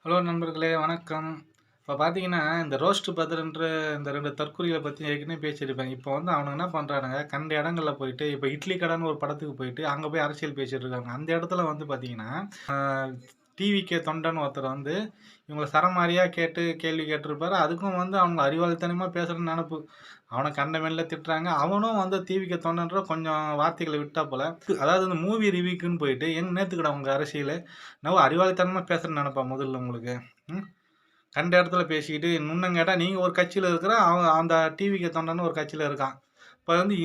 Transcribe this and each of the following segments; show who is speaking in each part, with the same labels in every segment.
Speaker 1: Hello நண்பர்களே வணக்கம். இப்போ பார்த்தீங்கன்னா, இந்த ரோஸ்ட் பதர்ன்ற இந்த 2 தற்குறிகள பத்தி ஏற்கனவே பேசியிருப்பேன். இப்போ வந்து அவனுங்க என்ன பண்றானுங்க, கண்ட இடங்கள்ல போயிட்டு இப்போ இட்லி கடன்னு ஒரு படத்துக்கு போயிட்டு, அங்க போய் அரசியல் பேசிட்டு இருக்காங்க. அந்த இடத்துல வந்து பார்த்தீங்கன்னா, ஆ டிவிகே தொண்டன் ஒருத்தர் வந்து இவங்கள சரமாரியா கேட்டு கேள்வி கேட்டிருப்பாரு. அதுக்கும் வந்து அவங்க அறிவாளித்தனமா பேசுறன்னு நெனப்பு. அவன கண்டமேனில திட்டுறாங்க. அவனும் வந்து டிவிகே தொண்டன்ற கொஞ்சம் வார்த்தைகள விட்டாப்புல. அதாவது இந்த மூவி ரிவ்யூக்குன்னு போயிட்டு, நேத்துக்குடா உங்க அரசியலு? என்னவோ அறிவாளித்தனமா பேசுறேன்னு நெனப்பா முதல்ல உங்களுக்கு? ம். கண்ட இடத்துல பேசிக்கிட்டு இன்னும் கேட்டா, நீங்க ஒரு கட்சியில இருக்கிற, அவன் அந்த டிவிக்கு தொண்டன்னு ஒரு கட்சியில இருக்கான். இப்ப வந்து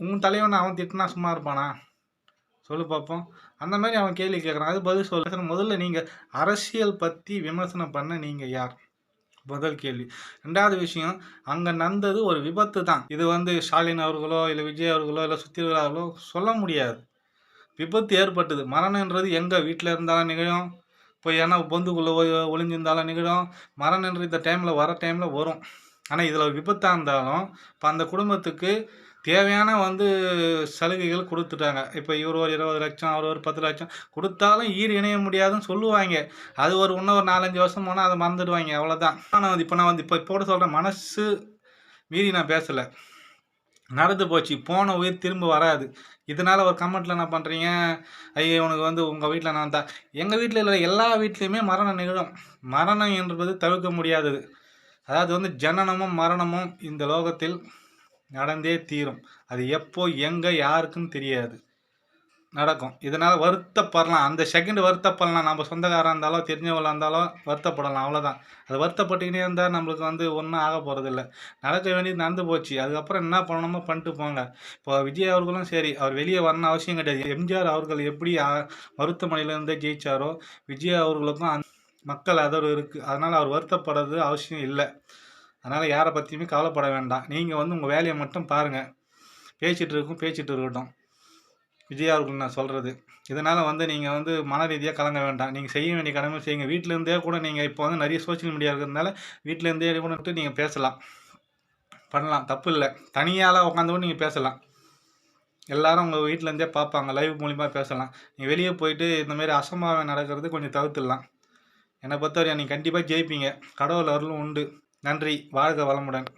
Speaker 1: உன் தலைவன அவன் திட்டுனா சும்மா இருப்பானா? சொல்லு பாப்போம். அந்த மாரி அவன் கேள்வி கேட்குறான். அதுக்கு பதில் சொல்லு. முதல்ல நீங்க அரசியல் பத்தி விமர்சனம் பண்ண நீங்க யார்? முதல் கேள்வி. 2வது விஷயம், அங்க நடந்தது ஒரு விபத்து தான். இது வந்து ஸ்டாலின் அவர்களோ, இல்ல விஜய் அவர்களோ, இல்ல சுத்தி இருக்கிறார்களோ சொல்ல முடியாது. விபத்து ஏற்பட்டது. மரணம்ன்றது எங்க வீட்ல இருந்தாலும் நிகழும். போய் ஏன்னா பொந்துக்குள்ள ஒளிஞ்சிருந்தாலும் நிகழும். மரணம்ன்ற இந்த டைம்ல வர டைம்ல வரும். ஆனா, இதுல விபத்தா இருந்தாலும், இப்ப அந்த குடும்பத்துக்கு தேவையான வந்து சலுகைகள் குடுத்துட்டாங்க. இப்ப இவரு ஒரு 20,00,000 அவரு ஒரு 10,00,000 குடுத்தாலும் ஈடு இணைய முடியாதுன்னு சொல்லுவாய்ங்க. அது இன்னும் ஒரு 4, 5 வருஷம் போனா அத மறந்துடுவாய்ங்க. அவ்வளோதான். இப்ப கூட சொல்றேன். மனசு மீறி நான் பேசல. நடந்து போச்சு. போன உயிர் திரும்ப வராது. இதனால ஒரு கமெண்ட்ல என்ன பண்றீங்க? ஐயோ! உனக்கு வந்து உங்க வீட்ல நான் தான் எங்க வீட்ல இல்ல எல்லா வீட்லயுமே மரணம் நிகழும். மரணம் என்பது தவிர்க்க முடியாதது. அதாவது வந்து ஜனனமும், மரணமும் இந்த லோகத்தில் நடந்தே தீரும். அது எப்போ, எங்க, யாருக்கும் தெரியாது. நடக்கும். இதனால வருத்தப்படலாம். அந்த செகண்ட் வருத்தப்படலாம். நம்ம சொந்தக்காரா இருந்தாலோ, தெரிஞ்சவங்களா இருந்தாலோ வருத்தப்படலாம். அவ்வளோதான். அது வருத்தப்பட்டுக்கினே இருந்தா நம்மளுக்கு வந்து ஒண்ணும் ஆகப் போறதில்ல. நடக்க வேண்டியது நடந்து போச்சு. அதுக்கப்புறம் என்ன பண்ணணுமோ பண்ணிட்டு போங்க. இப்போ விஜய் அவர்களும் சரி, அவர் வெளிய வரணும்னு அவசியம் கிடையாது. எம்ஜிஆர் அவர்கள் எப்படி மருத்துவமனையிலிருந்தே ஜெயிச்சாரோ, விஜய் அவர்களுக்கும் மக்கள் ஆதரவு இருக்கு. அதனால அவர் வருத்தப்படுறது அவசியம் இல்ல. அதனால யார பத்தியுமே கவலைப்பட வேண்டாம். நீங்க வந்து உங்க வேலைய மட்டும் பாருங்க. பேசிட்டு இருக்கட்டும். விஜய் அவர்களுக்கு நான் சொல்றது. இதனால வந்து நீங்க வந்து மன ரீதியா கலங்க வேண்டாம். நீங்க செய்ய வேண்டிய கடமை செய்யுங்க. வீட்ல இருந்தே கூட நீங்க இப்போ வந்து நெறைய சோசியல் மீடியா இருக்கிறதுனால, வீட்ல இருந்தே கூட நீங்க பேசலாம். பண்ணலாம். தப்பு இல்ல. தனியாலாம் உட்காந்து கூட நீங்க பேசலாம். எல்லாரும் உங்க வீட்ல இருந்தே பார்ப்பாங்க. லைவ் மூலியமா பேசலாம். நீங்க வெளிய போயிட்டு இந்த மாரி அசம்பாவிதம் நடக்கிறது கொஞ்சம் தவிர்த்துடலாம். என்ன பொறுத்தவரையும் நீங்க கண்டிப்பா ஜெயிப்பீங்க. கடவுள் அருளும் உண்டு. நன்றி. வாழ்க வளமுடன்.